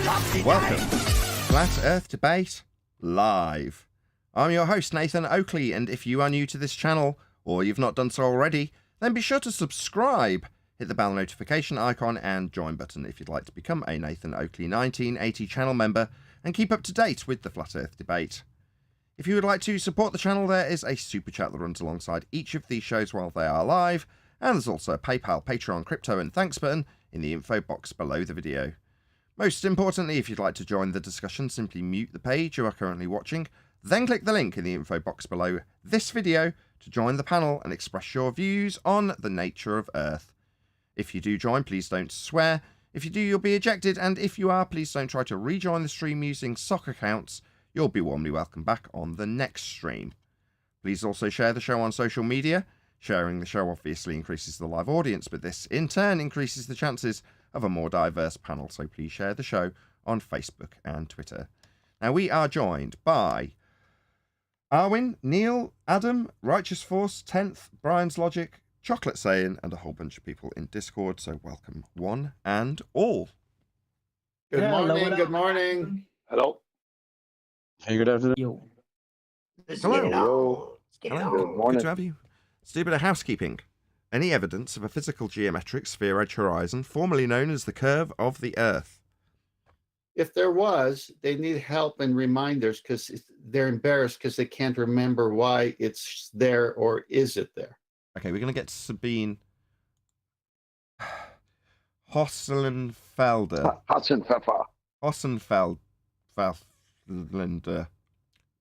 Welcome to Flat Earth Debate Live. I'm your host, Nathan Oakley, and if you are new to this channel, or you've not done so already, then be sure to subscribe, hit the bell notification icon and join button if you'd like to become a Nathan Oakley 1980 channel member and keep up to date with the Flat Earth Debate. If you would like to support the channel, there is a super chat that runs alongside each of these shows while they are live, and there's also a PayPal, Patreon, crypto and thanks button in the info box below the video. Most importantly, if you'd like to join the discussion, simply mute the page you are currently watching, then click the link in the info box below this video to join the panel and express your views on the nature of Earth. If you do join, please don't swear. If you do, you'll be ejected, and if you are, please don't try to rejoin the stream using sock accounts. You'll be warmly welcome back on the next stream. Please also share the show on social media. Sharing the show obviously increases the live audience, but this in turn increases the chances of a more diverse panel, so please share the show on Facebook and Twitter. Now we are joined by Arwin, Neil, Adam, Righteous Force, 10th, Brian's Logic, Chocolate Saying, and a whole bunch of people in Discord, so welcome one and all. Good morning, good morning. Hello. Hey, good afternoon. Yo. Hello. Good morning. Good to have you. Let's do a bit of housekeeping. Any evidence of a physical geometric sphere-edge horizon, formerly known as the curve of the Earth? If there was, they need help and reminders because they're embarrassed because they can't remember why it's there or is it there. Okay, we're going to get Sabine Hossenfelder. Hossenfelder.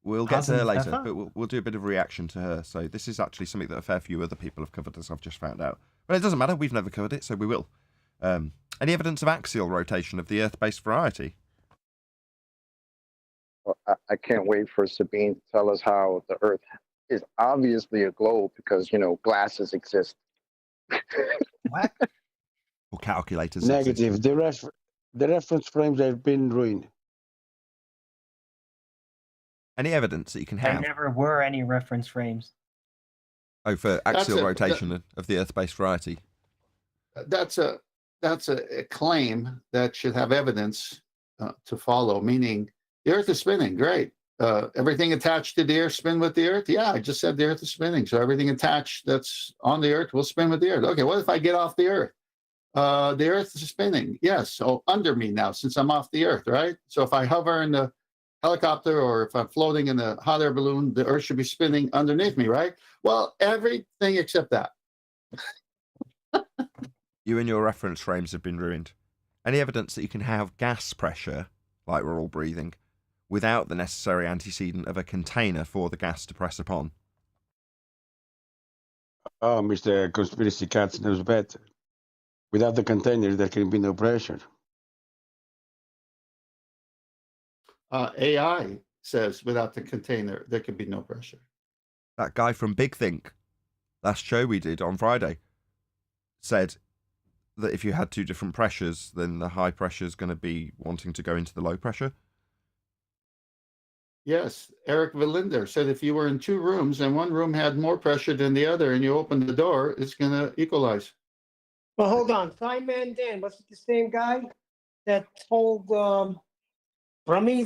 We'll get to her later, but we'll do a bit of reaction to her. So this is actually something that a fair few other people have covered, as I've just found out. But it doesn't matter. We've never covered it, so we will. Any evidence of axial rotation of the Earth-based variety? Well, I can't wait for Sabine to tell us how the Earth is obviously a globe because, you know, glasses exist. What? Or calculators. Negative. The reference frames have been ruined. Any evidence that you can have? There never were any reference frames. Oh, for axial rotation of the Earth-based variety. That's a claim that should have evidence to follow, meaning the Earth is spinning. Great. Everything attached to the Earth spin with the Earth? Yeah, I just said the Earth is spinning. So everything attached that's on the Earth will spin with the Earth. Okay, what if I get off the Earth? The Earth is spinning. Yes, so under me now since I'm off the Earth, right? So if I hover in the helicopter or if I'm floating in a hot air balloon, the Earth should be spinning underneath me, right? Well, everything except that. You and your reference frames have been ruined. Any evidence that you can have gas pressure, like we're all breathing, without the necessary antecedent of a container for the gas to press upon? Oh, Mr. Conspiracy Cats knows better. Without the container, there can be no pressure. AI says without the container, there could be no pressure. That guy from Big Think, last show we did on Friday, said that if you had two different pressures, then the high pressure is going to be wanting to go into the low pressure. Yes, Eric Valinder said if you were in two rooms and one room had more pressure than the other and you open the door, it's going to equalize. Well, hold on. Fireman Dan, was it the same guy that told Tommy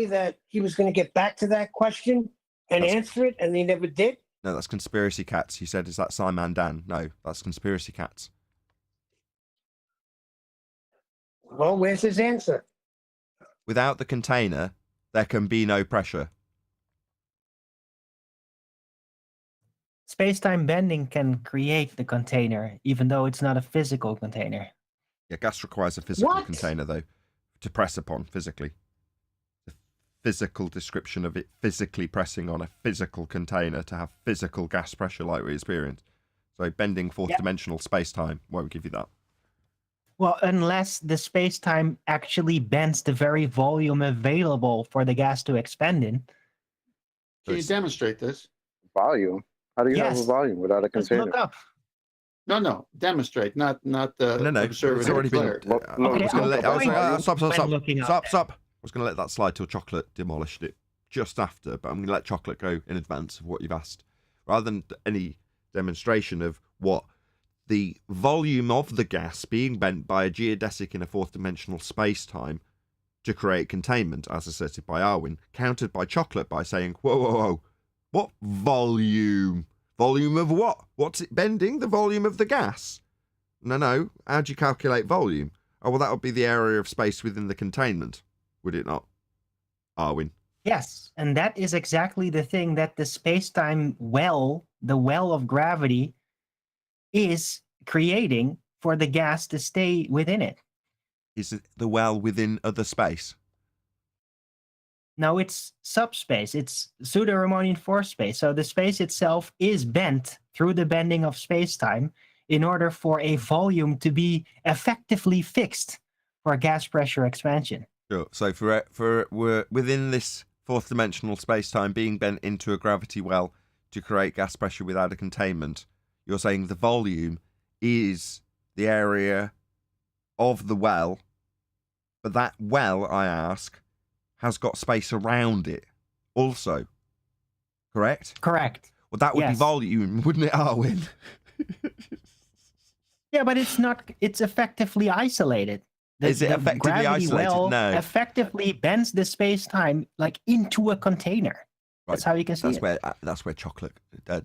that he was going to get back to that question and answer it, and he never did? No, that's Conspiracy Cats. He said, is that Simon Dan? No, that's Conspiracy Cats. Well, where's his answer? Without the container, there can be no pressure. Space-time bending can create the container, even though it's not a physical container. Yeah, gas requires a physical What? container, though, to press upon physically. The physical description of it physically pressing on a physical container to have physical gas pressure like we experience. So bending fourth-dimensional space-time won't give you that. Well, unless the space-time actually bends the very volume available for the gas to expand in. Can you demonstrate this? Volume? How do you have a volume without a Just container? look up. No, demonstrate, not the No, observer. it's already been... declared. Stop. looking up. Stop. I was going to let that slide till Chocolate demolished it just after, but I'm going to let Chocolate go in advance of what you've asked. Rather than any demonstration of what the volume of the gas being bent by a geodesic in a fourth-dimensional space-time to create containment, as asserted by Arwin, countered by Chocolate by saying, whoa, whoa, whoa, what volume? Volume of what? What's it bending? The volume of the gas? No, how do you calculate volume? Oh, well, that would be the area of space within the containment, would it not, Arwin? Yes, and that is exactly the thing that the space-time well, the well of gravity, is creating for the gas to stay within it. Is it the well within other space? No, it's subspace. It's pseudo-Riemannian force space. So the space itself is bent through the bending of space-time in order for a volume to be effectively fixed for gas pressure expansion. Sure. So for we're within this fourth dimensional space-time being bent into a gravity well to create gas pressure without a containment, you're saying the volume is the area of the well, but that well, I ask, has got space around it also, correct? Correct. Well, that would be Yes. volume, wouldn't it, Arwin? Yeah, but it's not. It's effectively isolated. Is it effectively gravity isolated? well No. effectively bends the space-time like into a container. That's how you can see it. That's where chocolate,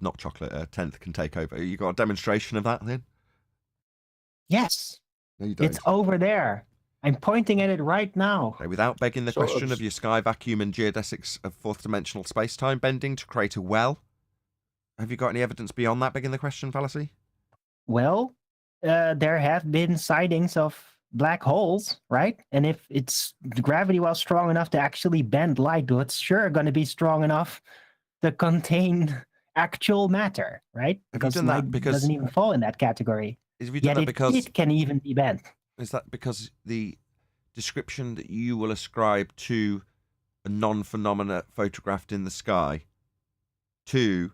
not chocolate, 10th can take over. You got a demonstration of that then? Yes, No, you don't. it's over there. I'm pointing at it right now. Okay, without begging the So question it's- of your sky vacuum and geodesics of fourth dimensional space-time bending to create a well, have you got any evidence beyond that begging the question fallacy? Well, there have been sightings of black holes, right? And if it's the gravity well strong enough to actually bend light, well, it's sure going to be strong enough to contain actual matter, right? Have you Because done that light because- doesn't even fall in that category. Have you done Yet that because it can even be bent. is that because the description that you will ascribe to a non-phenomena photographed in the sky to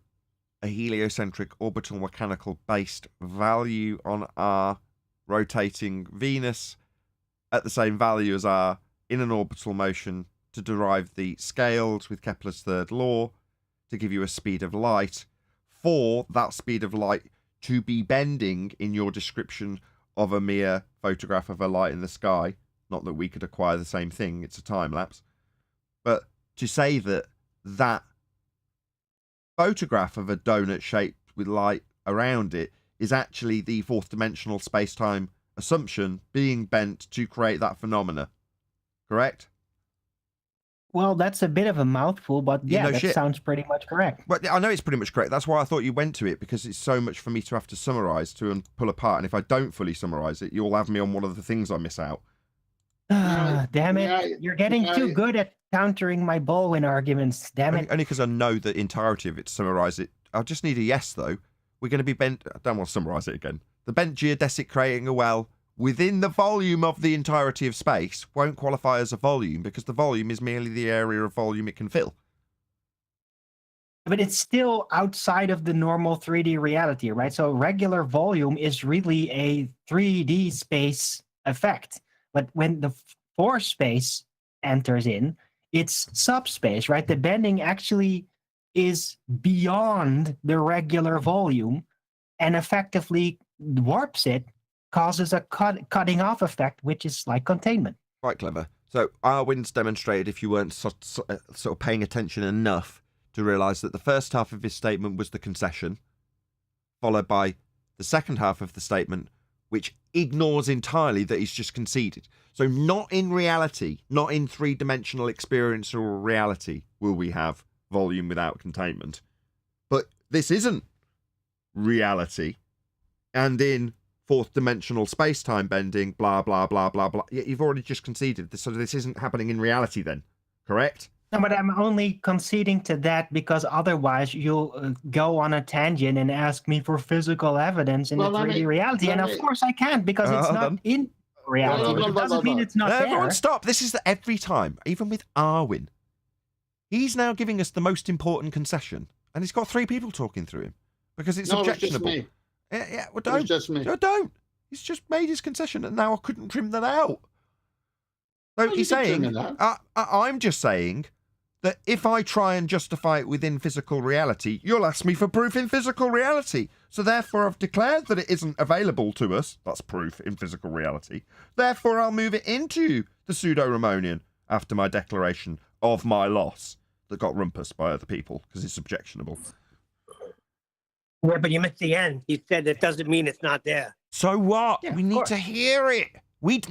a heliocentric orbital mechanical based value on our rotating Venus at the same value as our in an orbital motion to derive the scales with Kepler's third law to give you a speed of light, for that speed of light to be bending in your description of a mere photograph of a light in the sky. Not that we could acquire the same thing, it's a time lapse. But to say that that photograph of a donut shaped with light around it is actually the fourth dimensional space-time assumption being bent to create that phenomena. Correct? Well, that's a bit of a mouthful, but You yeah, know that shit. sounds pretty much correct. But I know it's pretty much correct. That's why I thought you went to it, because it's so much for me to have to summarise and pull apart. And if I don't fully summarise it, you'll have me on one of the things I miss out. Damn it. yeah, You're getting yeah, too good at countering my Baldwin arguments. Damn it. Only because I know the entirety of it to summarise it. I just need a yes, though. We're going to be bent... I don't want to summarise it again. The bent geodesic creating a well within the volume of the entirety of space won't qualify as a volume, because the volume is merely the area of volume it can fill. But it's still outside of the normal 3D reality, right? So regular volume is really a 3D space effect. But when the force space enters in, it's subspace, right? The bending actually is beyond the regular volume and effectively warps it, causes a cutting off effect, which is like containment. Quite clever. So Arwin's demonstrated, if you weren't sort of paying attention enough to realise that the first half of his statement was the concession, followed by the second half of the statement, which ignores entirely that he's just conceded. So not in reality, not in three-dimensional experience or reality will we have volume without containment. But this isn't reality. And in fourth-dimensional space-time bending, blah, blah, blah, blah, blah. You've already just conceded. So this isn't happening in reality then, correct? No, but I'm only conceding to that because otherwise you'll go on a tangent and ask me for physical evidence in Well, the let 3D me- reality. And let of me- course I can't, because it's Hold not on. in reality. Hold on, But it hold on, doesn't hold mean on. it's not Everyone there. stop. This is every time, even with Arwin. He's now giving us the most important concession. And he's got three people talking through him. Because it's No, it was just objectionable. me. Yeah, well, It was don't. just me. No, don't. He's just made his concession, and now I couldn't trim that out. So Well, he's you can trim saying, it out. I'm just saying that if I try and justify it within physical reality, you'll ask me for proof in physical reality. So therefore I've declared that it isn't available to us. That's proof in physical reality. Therefore I'll move it into the pseudo-Ramonian after my declaration of my loss that got rumpus by other people because it's objectionable. Yeah, but you missed the end. You said it doesn't mean it's not there. So what? Yeah, we of need course. to hear it.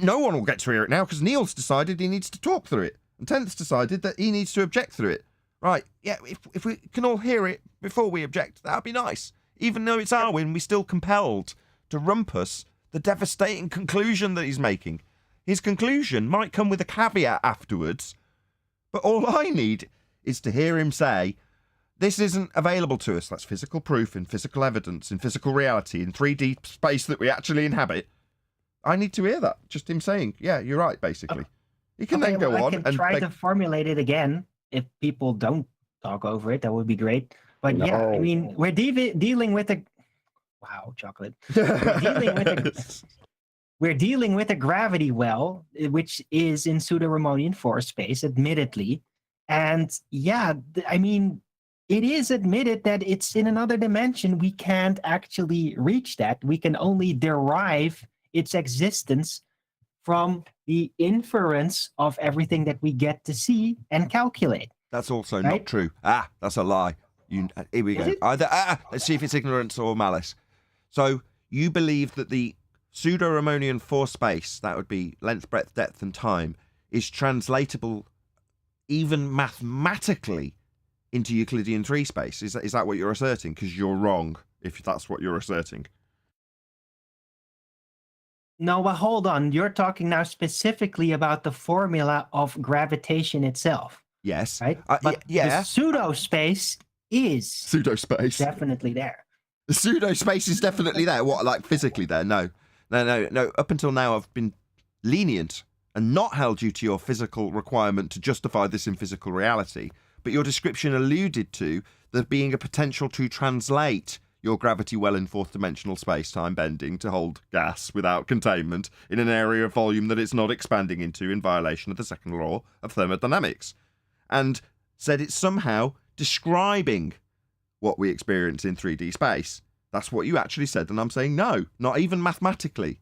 No one will get to hear it now because Neil's decided he needs to talk through it. And Tenth's decided that he needs to object through it. Right, yeah, if we can all hear it before we object, that'd be nice. Even though it's our win, we're still compelled to rumpus the devastating conclusion that he's making. His conclusion might come with a caveat afterwards, but all I need is to hear him say, this isn't available to us. That's physical proof in physical evidence, in physical reality, in 3D space that we actually inhabit. I need to hear that. Just him saying, yeah, you're right, basically. He can then go on I can and try beg- to formulate it again. If people don't talk over it, that would be great. But yeah, I No. mean, we're dealing with a... Wow, chocolate. We're dealing with a gravity well, which is in pseudo-Ramonian force space, admittedly. And yeah, I mean, it is admitted that it's in another dimension. We can't actually reach that. We can only derive its existence from the inference of everything that we get to see and calculate. That's also Right? not true. That's a lie. Here we Is go. it? Let's see if it's ignorance or malice. So you believe that the pseudo-Ramonian force space, that would be length, breadth, depth, and time, is translatable even mathematically into Euclidean 3 space. Is that what you're asserting? Because you're wrong if that's what you're asserting. No, but hold on. You're talking now specifically about the formula of gravitation itself, Yes. right? But yeah. the pseudo space is Pseudo space. definitely there. The pseudo space is definitely there. What, like physically there? No. Up until now, I've been lenient and not held you to your physical requirement to justify this in physical reality. But your description alluded to there being a potential to translate your gravity well in fourth dimensional space-time bending to hold gas without containment in an area of volume that it's not expanding into in violation of the second law of thermodynamics. And said it's somehow describing what we experience in 3D space. That's what you actually said, and I'm saying no, not even mathematically.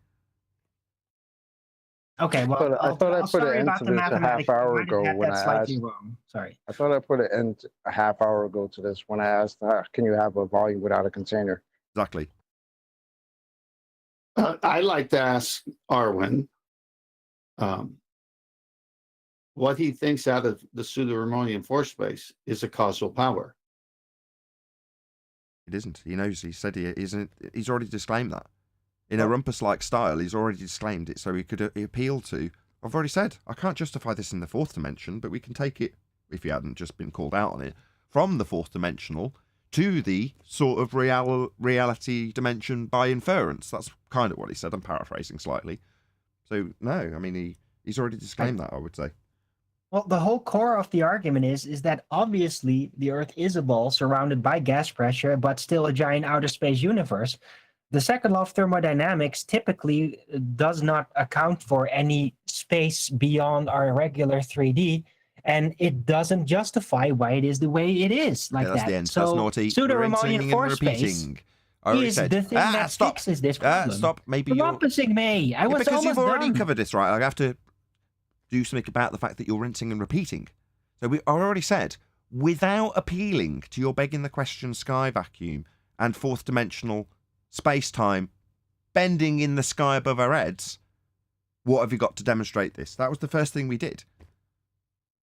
Okay, well, I thought I put sorry it about into the this a half mathematics. I hour might have ago had when that I slightly asked. wrong. Sorry. I thought I put it in a half hour ago to this when I asked, can you have a volume without a container? Exactly. I'd like to ask Arwen what he thinks out of the pseudo-Ramonian force space is a causal power. It isn't. He knows. He said he isn't. He's already disclaimed that. In a rumpus-like style, he's already disclaimed it, so he could appeal to... I've already said, I can't justify this in the fourth dimension, but we can take it, if he hadn't just been called out on it, from the fourth dimensional to the sort of reality dimension by inference. That's kind of what he said. I'm paraphrasing slightly. So, no, I mean, he's already disclaimed that, I would say. Well, the whole core of the argument is that obviously the Earth is a ball surrounded by gas pressure, but still a giant outer space universe. The second law of thermodynamics typically does not account for any space beyond our regular 3D, and it doesn't justify why it is the way it is like That's that. the end. So That's naughty. pseudo-Ramonian force space I already is said. the thing that Stop. fixes this problem. Stop. Maybe You're you're... rumpusing me. I was because almost you've already done. covered this, right? I have to do something about the fact that you're rinsing and repeating. So I already said, without appealing to your begging the question sky vacuum and fourth dimensional space-time bending in the sky above our heads, what have you got to demonstrate this? That was the first thing we did.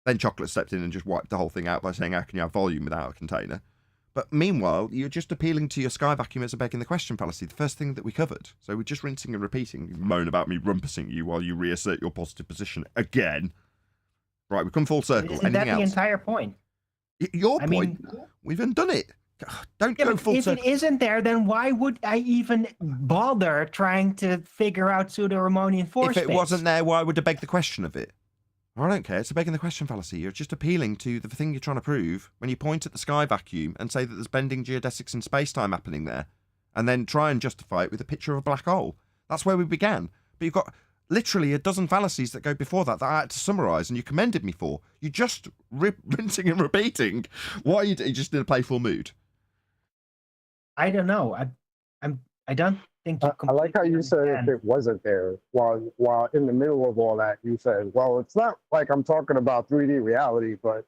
Then Chocolate stepped in and just wiped the whole thing out by saying, how can you have volume without a container? But meanwhile, you're just appealing to your sky vacuum as a begging the question fallacy, the first thing that we covered. So we're just rinsing and repeating. You moan about me rumpusing you while you reassert your positive position again. Right, we've come full circle. Isn't that Anything the else? entire point? Your I point? mean, We've undone it. Don't yeah, go but full if circle. it isn't there, then why would I even bother trying to figure out pseudo-Ramonian force If it space? wasn't there, why would I beg the question of it? I don't care. It's a begging the question fallacy. You're just appealing to the thing you're trying to prove when you point at the sky vacuum and say that there's bending geodesics in space-time happening there, and then try and justify it with a picture of a black hole. That's where we began. But you've got literally a dozen fallacies that go before that I had to summarize, and you commended me for. You just rinsing and repeating. Why are you just in a playful mood? I don't know. I don't think you I like how completely you said if understand. it wasn't there, while in the middle of all that, you said, well, it's not like I'm talking about 3D reality, but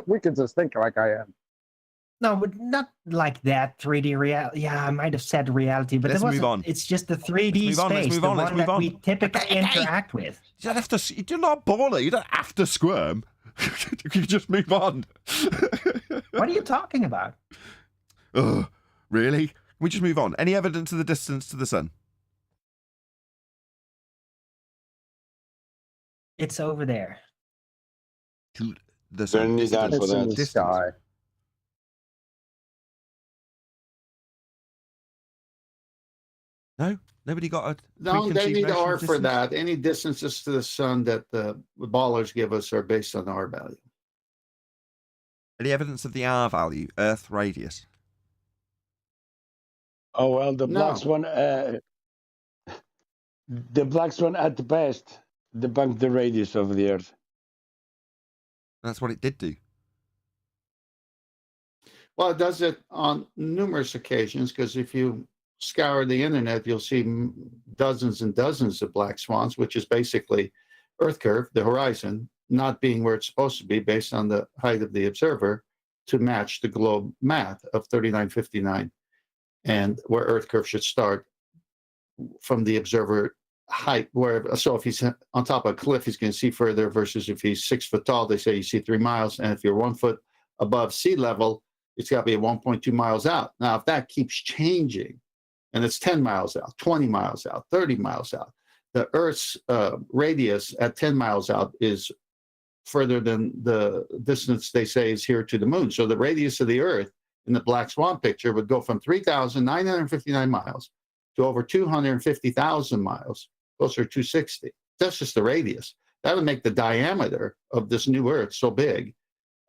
we could just think like I am. No, but not like that 3D reality. Yeah, I might have said reality, but Let's it move wasn't. on. It's just the 3D Let's move on, let's space, move the on, let's one move that on. we typically Hey. interact with. You don't have to. You're not baller. You don't have to squirm. You can just move on. What are you talking about? Ugh, really? Can we just move on? Any evidence of the distance to the sun? It's over there. To the Don't sun. need that Distance. It's for in that. the sky. No, nobody got a. No, they preconceived need notion of R for distance? that. Any distances to the sun that the ballers give us are based on R value. Any evidence of the R value, Earth radius? Oh well, the No. black swan. The black swan at the best debunked the radius of the Earth. That's what it did do. Well, it does it on numerous occasions because if you scour the internet, you'll see dozens and dozens of black swans, which is basically Earth curve, the horizon, not being where it's supposed to be based on the height of the observer to match the globe math of 3959 and where Earth curve should start from the observer height. So if he's on top of a cliff, he's going to see further versus if he's 6 foot tall, they say you see 3 miles. And if you're 1 foot above sea level, it's got to be 1.2 miles out. Now, if that keeps changing, and it's 10 miles out, 20 miles out, 30 miles out, the Earth's radius at 10 miles out is further than the distance they say is here to the moon. So the radius of the Earth in the black swan picture would go from 3,959 miles to over 250,000 miles, closer to 260. That's just the radius. That would make the diameter of this new Earth so big.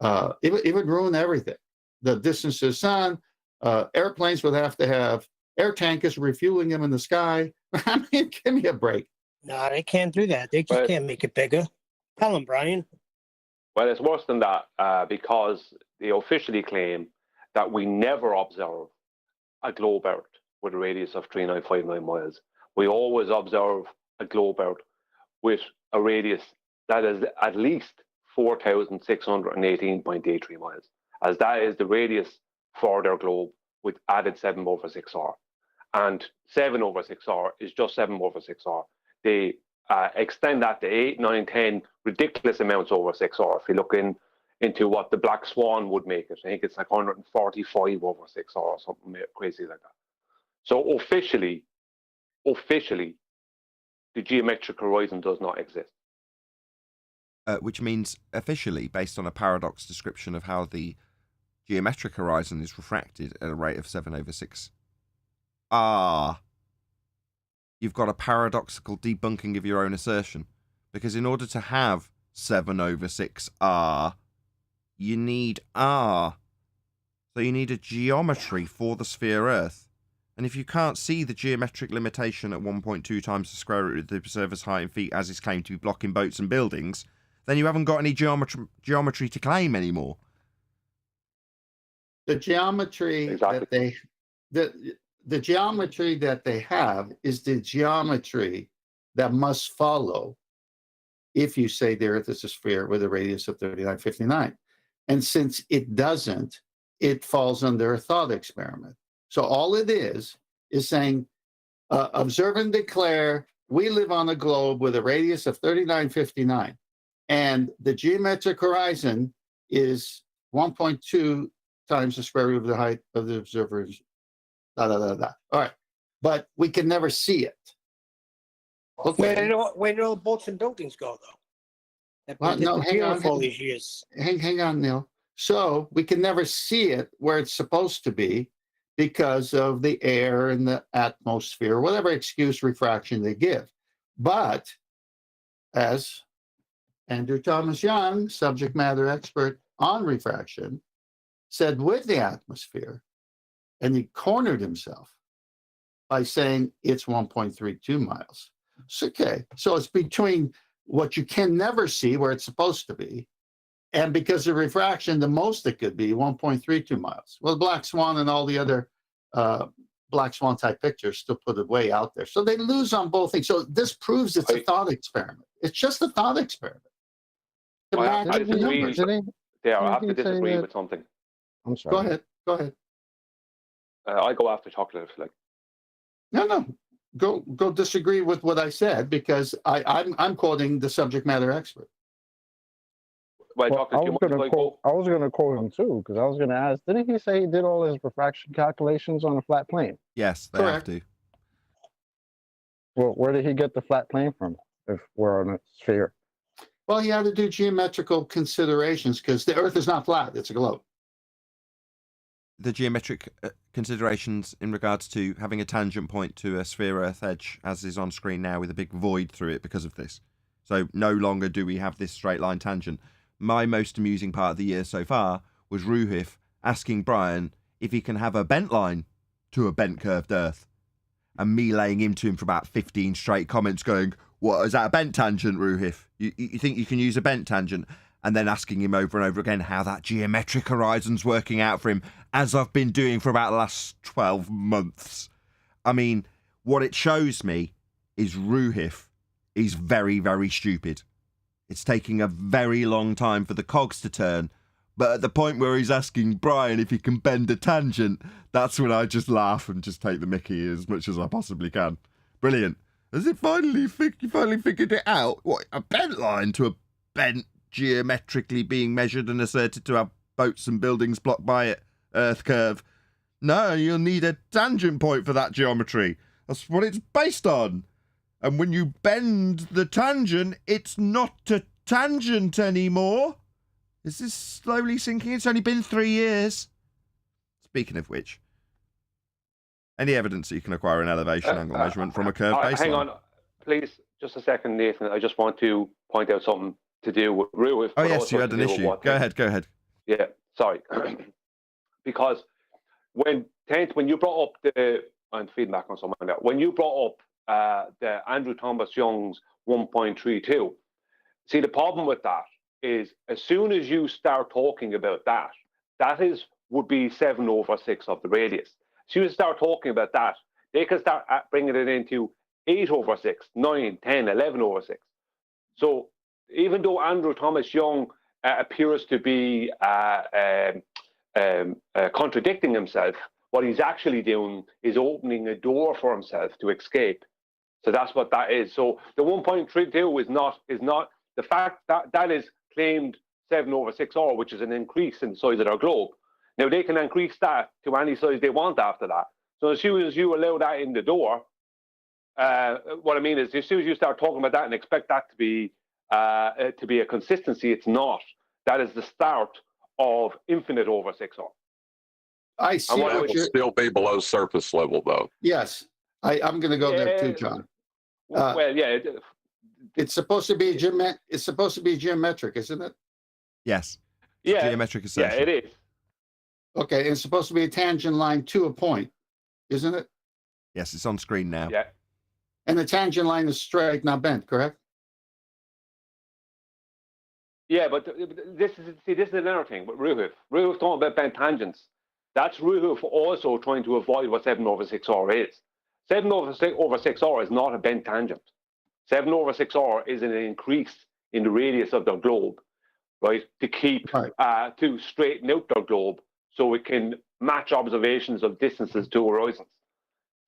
It would ruin everything. The distance to the sun, airplanes would have to have air tankers refueling them in the sky. I mean, give me a break. No, they can't do that. They just But- can't make it bigger. Tell them, Brian. Well, it's worse than that because they officially claim that we never observe a globe Earth with a radius of 3959 miles. We always observe a globe Earth with a radius that is at least 4,618.83 miles, as that is the radius for their globe with added 7/6R. And 7/6R is just 7/6R. They extend that to 8, 9, 10 ridiculous amounts over 6R. If you look into what the black swan would make it, I think it's like 145/6R or something crazy like that. So officially, the geometric horizon does not exist. Which means officially, based on a paradox description of how the geometric horizon is refracted at a rate of 7/6. You've got a paradoxical debunking of your own assertion. Because in order to have 7/6R, you need R. So you need a geometry for the sphere Earth. And if you can't see the geometric limitation at 1.2 times the square root of the observer's height in feet as is claimed to be blocking boats and buildings, then you haven't got any geometry to claim anymore. The geometry Exactly. the geometry that they have is the geometry that must follow if you say the Earth is a sphere with a radius of 3959. And since it doesn't, it falls under a thought experiment. So all it is saying, observe and declare, we live on a globe with a radius of 3959. And the geometric horizon is 1.2 times the square root of the height of the observer's All right. But we can never see it. Where Okay. did all the boats and buildings go, though? That Well, no, hang on, for all hang- these years. Hang on, Neil. So we can never see it where it's supposed to be because of the air and the atmosphere, whatever excuse refraction they give. But as Andrew Thomas Young, subject matter expert on refraction, said with the atmosphere, and he cornered himself by saying it's 1.32 miles. Okay, so it's between what you can never see, where it's supposed to be, and because of refraction, the most it could be 1.32 miles. Well, Black Swan and all the other Black Swan type pictures still put it way out there. So they lose on both things. So this proves it's a thought experiment. It's just a thought experiment. To I match the disagree. numbers. Yeah, I have Did to he say disagree that- with something. I'm sorry. Go ahead. Go ahead. I go after chocolate if you like. No. Go disagree with what I said, because I'm quoting the subject matter expert. Well, Well, chocolate, do you mind if I was gonna quote him too, because I was gonna ask, didn't he say he did all his refraction calculations on a flat plane? Yes, they have Correct. to. Well, where did he get the flat plane from if we're on a sphere? Well, he had to do geometrical considerations because the Earth is not flat; it's a globe. The geometric considerations in regards to having a tangent point to a sphere Earth edge, as is on screen now, with a big void through it because of this. So no longer do we have this straight line tangent. My most amusing part of the year so far was Ruhif asking Brian if he can have a bent line to a bent curved Earth, and me laying into him for about 15 straight comments going, what, is that a bent tangent, Ruhif? You think you can use a bent tangent? And then asking him over and over again how that geometric horizon's working out for him, as I've been doing for about the last 12 months. I mean, what it shows me is Ruhif is very, very stupid. It's taking a very long time for the cogs to turn, but at the point where he's asking Brian if he can bend a tangent, that's when I just laugh and just take the mickey as much as I possibly can. Brilliant. Has it finally figured it out? What, a bent line to a bent geometrically being measured and asserted to have boats and buildings blocked by it, Earth curve? No, you'll need a tangent point for that geometry. That's what it's based on. And when you bend the tangent, it's not a tangent anymore. Is this slowly sinking? It's only been 3 years. Speaking of which, any evidence that you can acquire an elevation angle measurement from a curved baseline? Hang on, please, just a second, Nathan. I just want to point out something to do with Ruhif. Oh, yes, you had an issue. Go ahead. Yeah, sorry. Because when you brought up I'm feedback on someone now. When you brought up the Andrew Thomas Young's 1.32, see, the problem with that is as soon as you start talking about that, would be 7/6 of the radius. As soon as you start talking about that, they can start bringing it into 8/6, 9, 10, 11/6. So even though Andrew Thomas Young appears to be contradicting himself, what he's actually doing is opening a door for himself to escape. So that's what that is. So the 1.32 is not the fact that is claimed 7/6R, which is an increase in the size of their globe. Now they can increase that to any size they want after that. So as soon as you allow that in the door, what I mean is, as soon as you start talking about that and expect that to be a consistency, it's not. That is the start of infinite over 6R. I see. That will still be below surface level, though. Yes, I'm going to go there too, John. Well, yeah. It's supposed to be It's supposed to be geometric, isn't it? Yes. Yeah. Geometric assertion. Yeah, it is. Okay, it's supposed to be a tangent line to a point, isn't it? Yes, it's on screen now. Yeah. And the tangent line is straight, not bent, correct? Yeah, but this is another thing. But Ruhif talking about bent tangents. That's Ruhif also trying to avoid what 7/6R is. 7/6R is not a bent tangent. 7/6R is an increase in the radius of the globe, right? To keep to straighten out the globe so it can match observations of distances to horizons.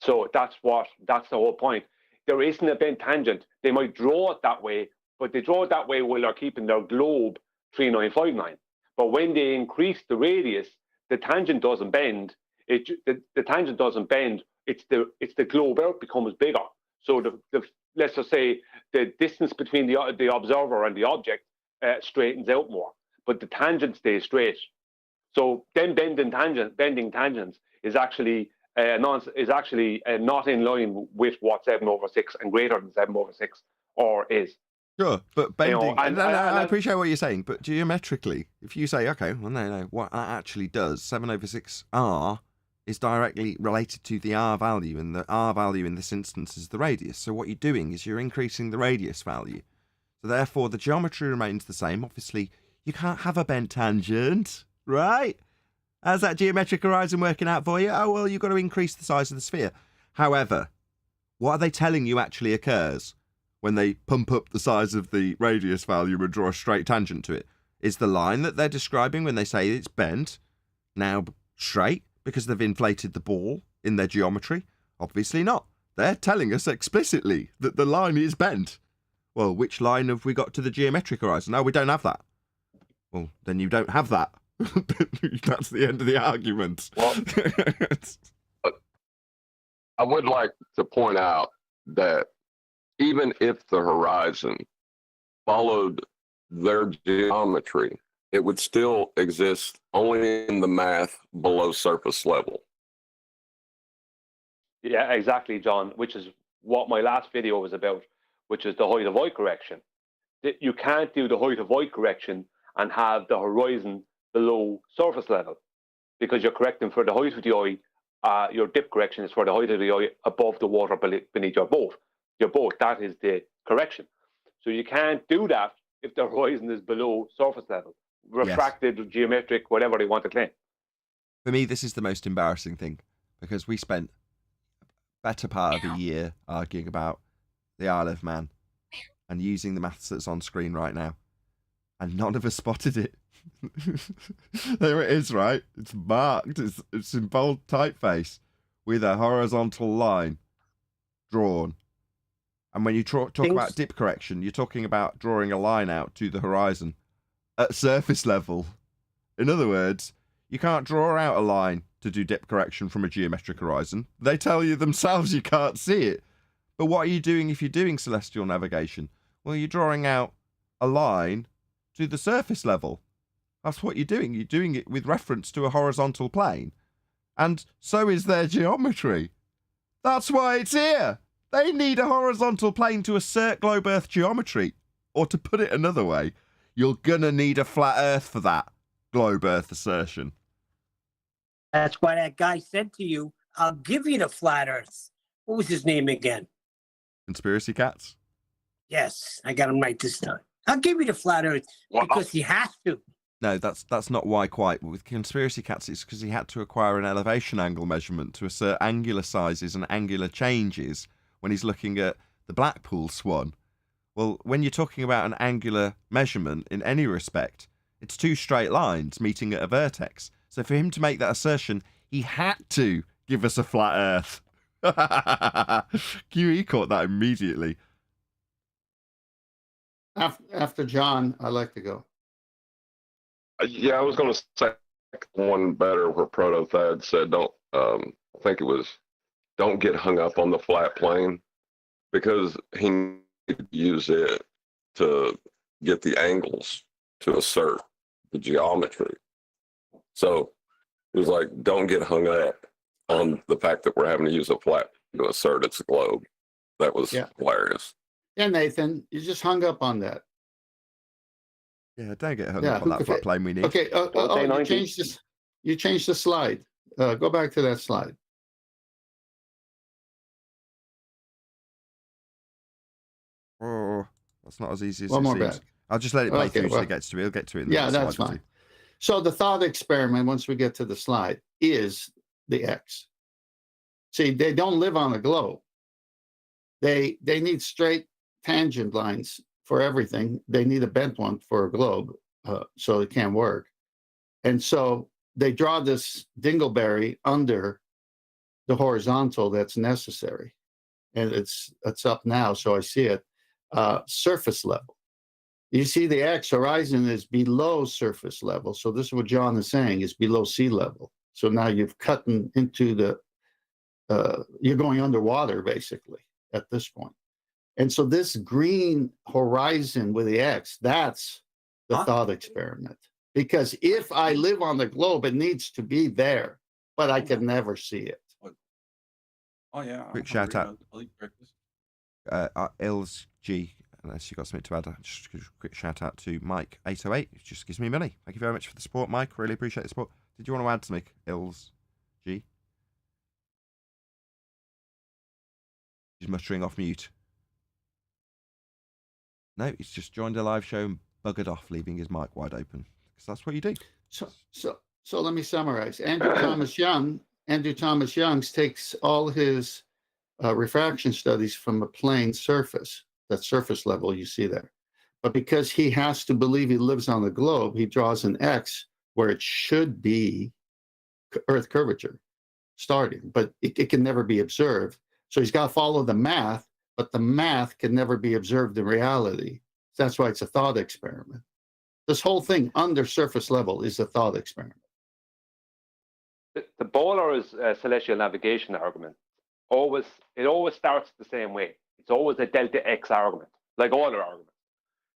So that's the whole point. There isn't a bent tangent. They might draw it that way, but they draw it that way while they're keeping their globe 3959. But when they increase the radius, the tangent doesn't bend. The tangent doesn't bend. It's the globe out becomes bigger. So let's just say the distance between the observer and the object straightens out more, but the tangent stays straight. So then bending tangents is actually not in line with what 7/6 and greater than 7/6R is. Sure, but bending. You know, I appreciate what you're saying, but geometrically, if you say, okay, well, no, what that actually does, 7/6R is directly related to the R value, and the R value in this instance is the radius. So what you're doing is you're increasing the radius value. So therefore, the geometry remains the same. Obviously, you can't have a bent tangent, right? How's that geometric horizon working out for you? Oh, well, you've got to increase the size of the sphere. However, what are they telling you actually occurs when they pump up the size of the radius value and draw a straight tangent to it? Is the line that they're describing when they say it's bent now straight because they've inflated the ball in their geometry? Obviously not. They're telling us explicitly that the line is bent. Well, which line have we got to the geometric horizon? No, we don't have that. Well, then you don't have that. That's the end of the argument. Well, I would like to point out that even if the horizon followed their geometry, it would still exist only in the math below surface level. Yeah, exactly, John, which is what my last video was about, which is the height of eye correction. You can't do the height of eye correction and have the horizon below surface level, because you're correcting for the height of the eye. Your dip correction is for the height of the eye above the water beneath your boat. Your boat, that is the correction. So you can't do that if the horizon is below surface level. Refracted, yes. Geometric, whatever they want to claim. For me, this is the most embarrassing thing, because we spent better part of a year arguing about the Isle of Man and using the maths that's on screen right now, and none of us spotted it. There it is, right? It's marked. It's in bold typeface with a horizontal line drawn. And when you talk about dip correction, you're talking about drawing a line out to the horizon at surface level. In other words, you can't draw out a line to do dip correction from a geometric horizon. They tell you themselves you can't see it. But what are you doing if you're doing celestial navigation? Well, you're drawing out a line to the surface level. That's what you're doing. You're doing it with reference to a horizontal plane. And so is their geometry. That's why it's here. They need a horizontal plane to assert globe Earth geometry. Or to put it another way, you're gonna need a flat Earth for that globe Earth assertion. That's why that guy said to you, I'll give you the flat Earth. What was his name again? Conspiracy Cats? Yes, I got him right this time. I'll give you the flat Earth because he has to. No, that's not why quite. With Conspiracy Cats, it's because he had to acquire an elevation angle measurement to assert angular sizes and angular changes when he's looking at the Blackpool Swan. Well, when you're talking about an angular measurement in any respect, it's two straight lines meeting at a vertex. So for him to make that assertion, he had to give us a flat Earth. QE caught that immediately. After John, I'd like to go. Yeah, I was going to say one better where Proto-Thad said, I think it was, don't get hung up on the flat plane, because he could use it to get the angles to assert the geometry. So it was like, don't get hung up on the fact that we're having to use a flat to assert its globe. That was hilarious. Yeah, Nathan, you just hung up on that. Yeah, don't get hung up on that flat plane we need. Okay, you changed the slide. Go back to that slide. Oh, that's not as easy as One it more seems. back. I'll just let it play through so it gets to it. He'll get to it in the next that's slide, fine. So the thought experiment, once we get to the slide, is the X. See, they don't live on a globe. They need straight tangent lines for everything. They need a bent one for a globe, so it can't work. And so they draw this dingleberry under the horizontal that's necessary. And it's up now, so I see it. Surface level. You see the X horizon is below surface level. So this is what John is saying, is below sea level. So now you've cut into the, you're going underwater basically at this point. And so this green horizon with the X, that's the thought experiment. Because if I live on the globe, it needs to be there, but I can never see it. Oh yeah. Quick shout out. Ills G, unless you got something to add, just a quick shout out to Mike 808, who just gives me money. Thank you very much for the support, Mike. Really appreciate the support. Did you want to add something, Ills G? He's muttering off mute. No, he's just joined a live show and buggered off, leaving his mic wide open. Because that's what you do. So let me summarize. Andrew Thomas Young's takes all his refraction studies from a plane surface, that surface level you see there. But because he has to believe he lives on the globe, he draws an X where it should be Earth curvature starting, but it can never be observed. So he's got to follow the math, but the math can never be observed in reality. That's why it's a thought experiment. This whole thing under surface level is a thought experiment. The Bowler's celestial navigation argument, it always starts the same way. It's always a delta X argument, like all their arguments.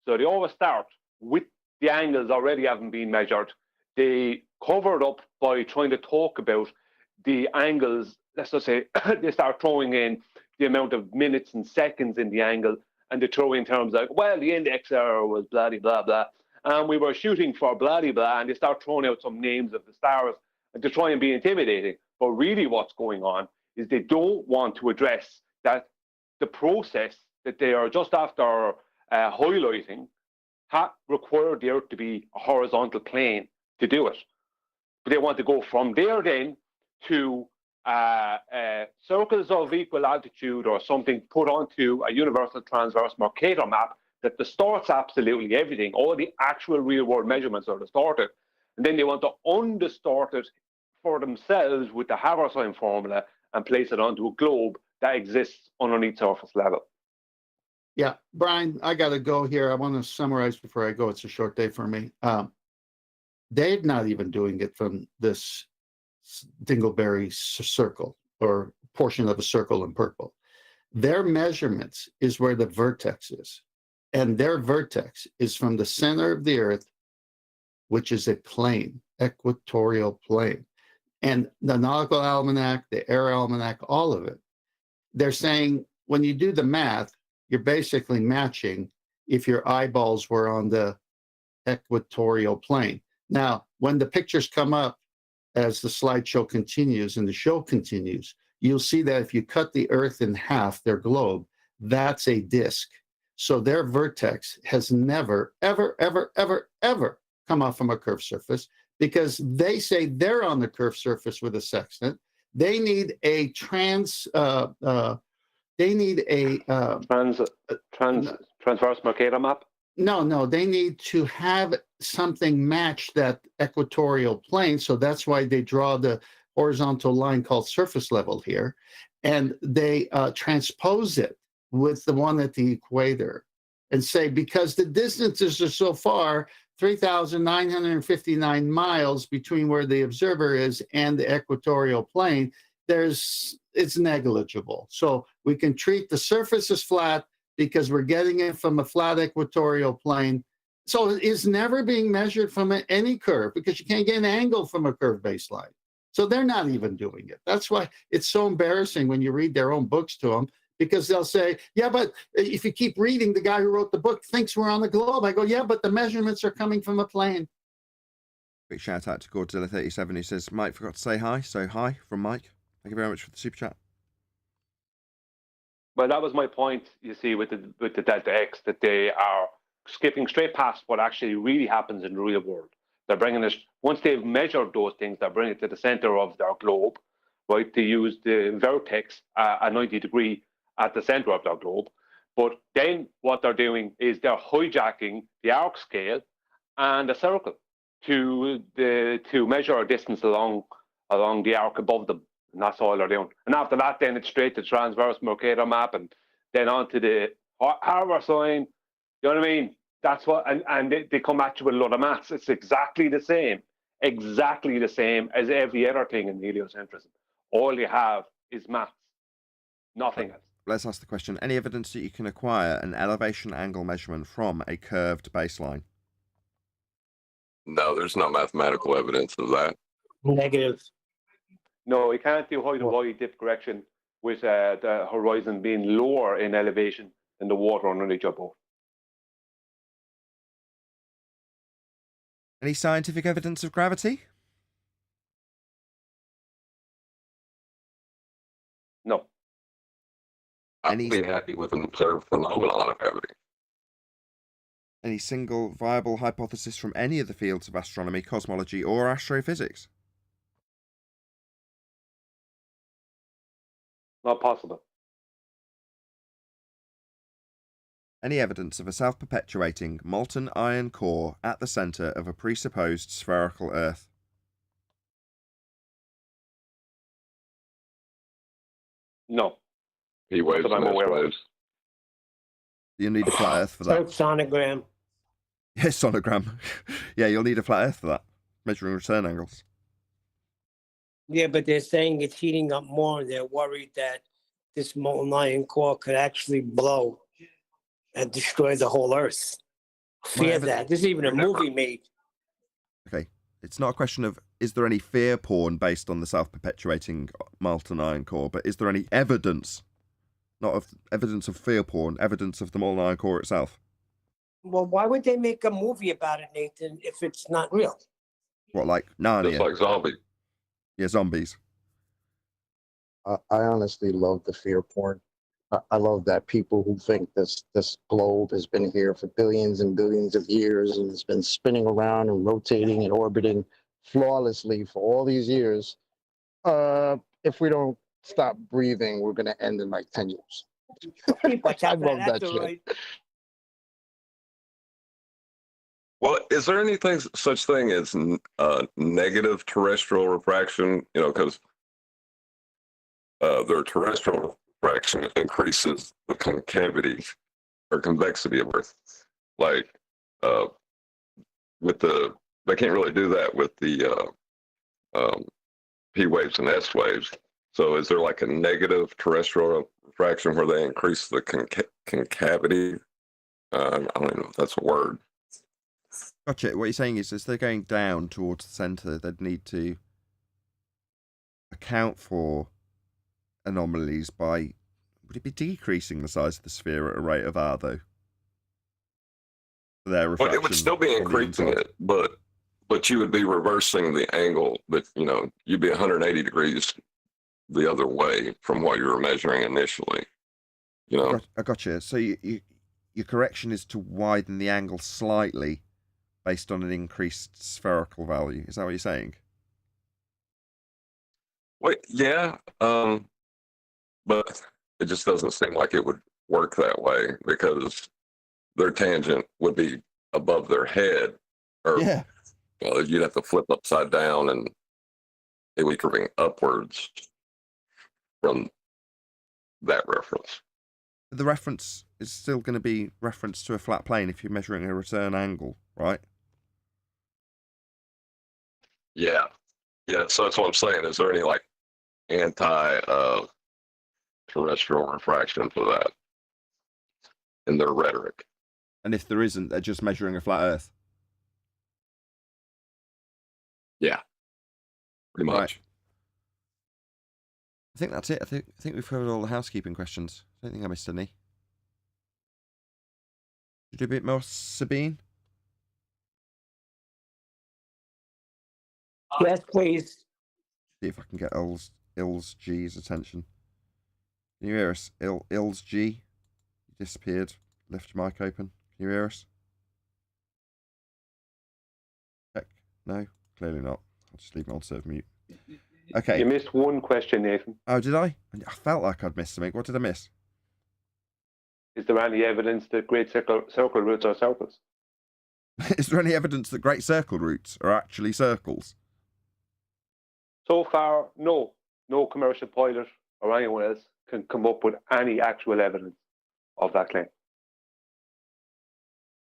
So they always start with the angles already having been measured. They cover it up by trying to talk about the angles. Let's just say they start throwing in the amount of minutes and seconds in the angle, and they throw in terms like, well, the index error was blah, blah, blah, and we were shooting for blah, blah, and they start throwing out some names of the stars and to try and be intimidating. But really what's going on is they don't want to address that the process that they are just after highlighting required the Earth to be a horizontal plane to do it. But they want to go from there then to circles of equal altitude or something put onto a universal transverse Mercator map that distorts absolutely everything. All the actual real world measurements are distorted. And then they want to undistort it for themselves with the Haversine formula and place it onto a globe that exists underneath surface level. Yeah, Brian, I got to go here. I want to summarize before I go. It's a short day for me. They're not even doing it from this dingleberry circle or portion of a circle in purple. Their measurements is where the vertex is. And their vertex is from the center of the Earth, which is a plane, equatorial plane. And the Nautical Almanac, the Air Almanac, all of it, they're saying when you do the math, you're basically matching if your eyeballs were on the equatorial plane. Now, when the pictures come up as the slideshow continues and the show continues, you'll see that if you cut the Earth in half, their globe, that's a disk. So their vertex has never, ever, ever, ever, ever come off from a curved surface because they say they're on the curved surface with a sextant. They need a transverse Mercator map? No, they need to have something match that equatorial plane. So that's why they draw the horizontal line called surface level here. And they transpose it with the one at the equator and say, because the distances are so far, 3,959 miles between where the observer is and the equatorial plane, it's negligible. So we can treat the surface as flat because we're getting it from a flat equatorial plane. So it's never being measured from any curve because you can't get an angle from a curved baseline. So they're not even doing it. That's why it's so embarrassing when you read their own books to them, because they'll say, yeah, but if you keep reading, the guy who wrote the book thinks we're on the globe. I go, yeah, but the measurements are coming from a plane. Big shout out to Godzilla37 who says, Mike forgot to say hi. So hi from Mike. Thank you very much for the super chat. Well, that was my point, you see, with the Delta X, that they are skipping straight past what actually really happens in the real world. They're bringing it, once they've measured those things, they're bringing it to the center of their globe, right? They use the vertex at 90 degree at the center of their globe. But then what they're doing is they're hijacking the arc scale and the circle to measure a distance along the arc above them. And that's all they're doing. And after that, then it's straight to transverse Mercator map and then onto the Haversine. You know what I mean? That's what, and they come at you with a lot of maths. It's exactly the same as every other thing in heliocentrism. All you have is maths, nothing else. Let's ask the question. Any evidence that you can acquire an elevation angle measurement from a curved baseline? No, there's no mathematical evidence of that. Negative. No, you can't do height and wide dip correction with the horizon being lower in elevation than the water underneath your boat. Any scientific evidence of gravity? No. I'd be happy with an observed phenomenon of gravity. Any single viable hypothesis from any of the fields of astronomy, cosmology, or astrophysics? Not possible. Any evidence of a self-perpetuating molten iron core at the centre of a presupposed spherical Earth? No. He waves That I'm and aware of. waves. You'll need a flat Earth for that. Sonogram. Yes, sonogram. Yeah, you'll need a flat Earth for that. Measuring return angles. Yeah, but they're saying it's heating up more, and they're worried that this molten iron core could actually blow and destroy the whole Earth. Fear Right, but- that. There's even a movie made. Okay. It's not a question of is there any fear porn based on the self-perpetuating molten iron core, but is there any evidence, not of evidence of fear porn, evidence of the molten iron core itself? Well, why would they make a movie about it, Nathan, if it's not real? What, like Narnia? Just like zombie. Yeah, zombies. I honestly love the fear porn. I love that people who think this globe has been here for billions and billions of years and it's been spinning around and rotating and orbiting flawlessly for all these years. If we don't stop breathing, we're gonna end in like 10 years. Watch I out for love that that's shit. right. Well, is there anything such thing as negative terrestrial refraction? You know, because their terrestrial refraction increases the concavity or convexity of Earth. Like with they can't really do that with the P waves and S waves. So is there like a negative terrestrial refraction where they increase the concavity? I don't even know if that's a word. Gotcha. What you're saying is, as they're going down towards the centre, they'd need to account for anomalies by, would it be decreasing the size of the sphere at a rate of r, though? For their Well, refraction it would still be on the increasing inside. it, but you would be reversing the angle. But you'd be 180 degrees the other way from what you were measuring initially. I gotcha. So your correction is to widen the angle slightly based on an increased spherical value. Is that what you're saying? Wait, yeah, but it just doesn't seem like it would work that way because their tangent would be above their head, or Yeah. you'd have to flip upside down and it would be curving upwards from that reference. The reference is still going to be reference to a flat plane if you're measuring a return angle, right? Yeah. So that's what I'm saying. Is there any like anti terrestrial refraction for that in their rhetoric? And if there isn't, they're just measuring a flat Earth. Yeah, pretty much. Right. I think that's it. I think we've covered all the housekeeping questions. I don't think I missed any. Should we do a bit more, Sabine? Yes, please. See if I can get Il's G's attention. Can you hear us? Il's G? You disappeared. Left your mic open. Can you hear us? Check. No? Clearly not. I'll just leave him on serve mute. Okay. You missed one question, Nathan. Oh, did I? I felt like I'd missed something. What did I miss? Is there any evidence that great circle roots are circles? Is there any evidence that great circle roots are actually circles? So far, no. No commercial pilot or anyone else can come up with any actual evidence of that claim.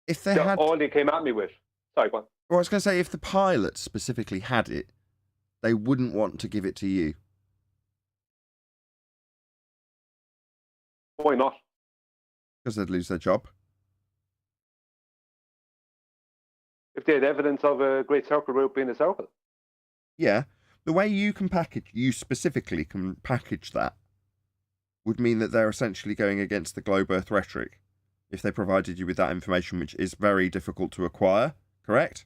If they had... All they came at me with. Sorry, go on. Well, I was going to say, if the pilots specifically had it, they wouldn't want to give it to you. Why not? Because they'd lose their job. If they had evidence of a great circle root being a circle. Yeah. The way you specifically can package that would mean that they're essentially going against the globe Earth rhetoric if they provided you with that information, which is very difficult to acquire, correct?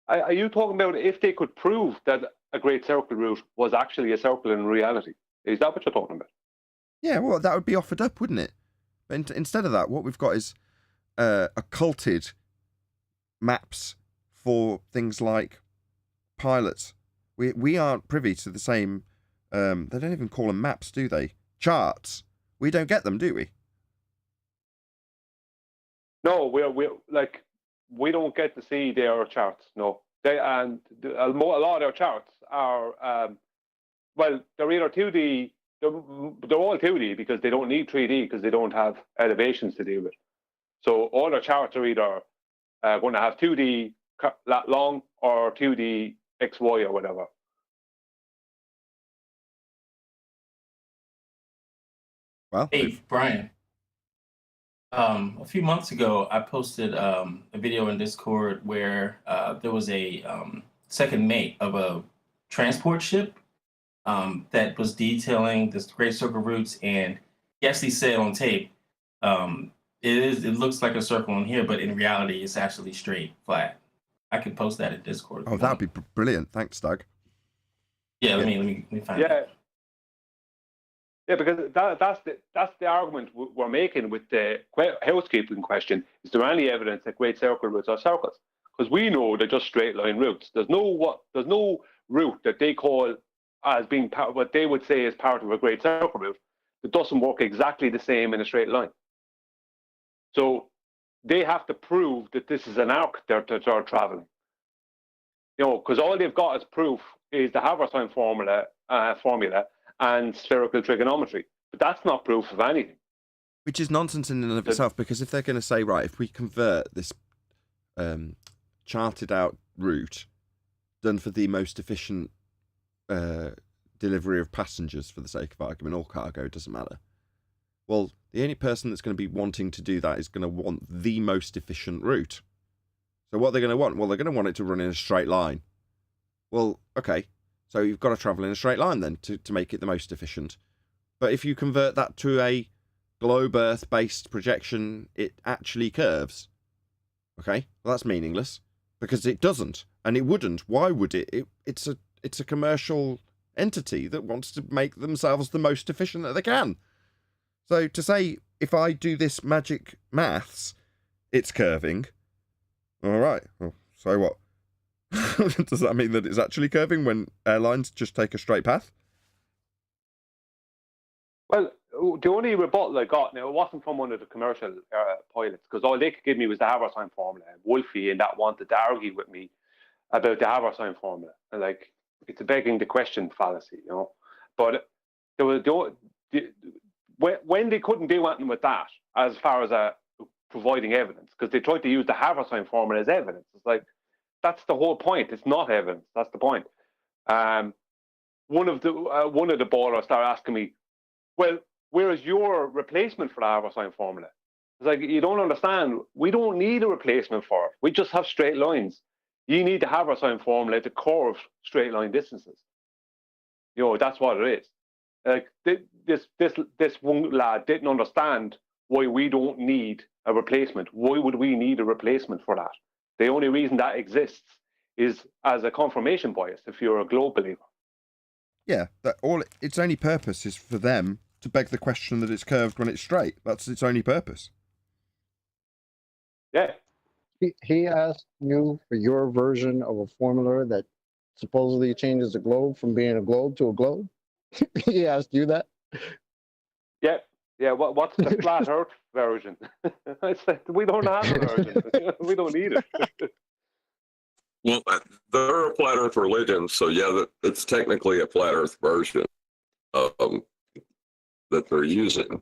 Are you talking about if they could prove that a great circle root was actually a circle in reality? Is that what you're talking about? Yeah, well, that would be offered up, wouldn't it? But instead of that, what we've got is occulted maps for things like pilots. We aren't privy to the same. They don't even call them maps, do they? Charts. We don't get them, do we? No, we don't get to see their charts. No, a lot of their charts are well, they're either 2D. They're all 2D because they don't need 3D because they don't have elevations to deal with. So all their charts are either going to have 2D long or 2D XY or whatever. Well, Hey, Brian. A few months ago, I posted a video in Discord where there was a second mate of a transport ship that was detailing the Great Circle routes, and he actually said on tape, it looks like a circle in here, but in reality, it's actually straight, flat. I could post that in Discord. Oh, that'd be brilliant. Thanks, Doug. Yeah, let me find it. Yeah, because that's the argument we're making with the housekeeping question. Is there any evidence that great circle routes are circles? Because we know they're just straight line routes. There's no route that they call as being what they would say is part of a great circle route that doesn't work exactly the same in a straight line. So they have to prove that this is an arc they're traveling. You know, because all they've got as proof is the Haversine formula and spherical trigonometry. But that's not proof of anything. Which is nonsense in and of itself, because if they're going to say, right, if we convert this charted out route done for the most efficient delivery of passengers, for the sake of argument, or cargo, doesn't matter. Well, the only person that's going to be wanting to do that is going to want the most efficient route. So what are they going to want? Well, they're going to want it to run in a straight line. Well, okay. So you've got to travel in a straight line then to make it the most efficient. But if you convert that to a globe Earth-based projection, it actually curves. Okay? Well, that's meaningless because it doesn't, and it wouldn't. Why would it? It's a commercial entity that wants to make themselves the most efficient that they can. So to say, if I do this magic maths, it's curving. All right. Well, so what? Does that mean that it's actually curving when airlines just take a straight path? Well, the only rebuttal I got, now it wasn't from one of the commercial pilots, because all they could give me was the Haversine formula. And Wolfie and that wanted to argue with me about the Haversine formula. And like, it's a begging the question fallacy, you know. But there was when they couldn't do anything with that, as far as providing evidence, because they tried to use the Haversine formula as evidence. It's like, that's the whole point. It's not evidence. That's the point. One of the ballers started asking me, well, where is your replacement for the Haversine formula? It's like, you don't understand. We don't need a replacement for it. We just have straight lines. You need the Haversine formula to curve straight line distances. You know, that's what it is. Like this one lad didn't understand why we don't need a replacement. Why would we need a replacement for that? The only reason that exists is as a confirmation bias if you're a globe believer. Yeah, its only purpose is for them to beg the question that it's curved when it's straight. That's its only purpose. Yeah. He asked you for your version of a formula that supposedly changes the globe from being a globe to a globe. He asked you that? Yeah. Yeah, what's the flat Earth version? It's like, we don't have a version. We don't need it. Well, there are flat Earth religions, so yeah, it's technically a flat Earth version that they're using.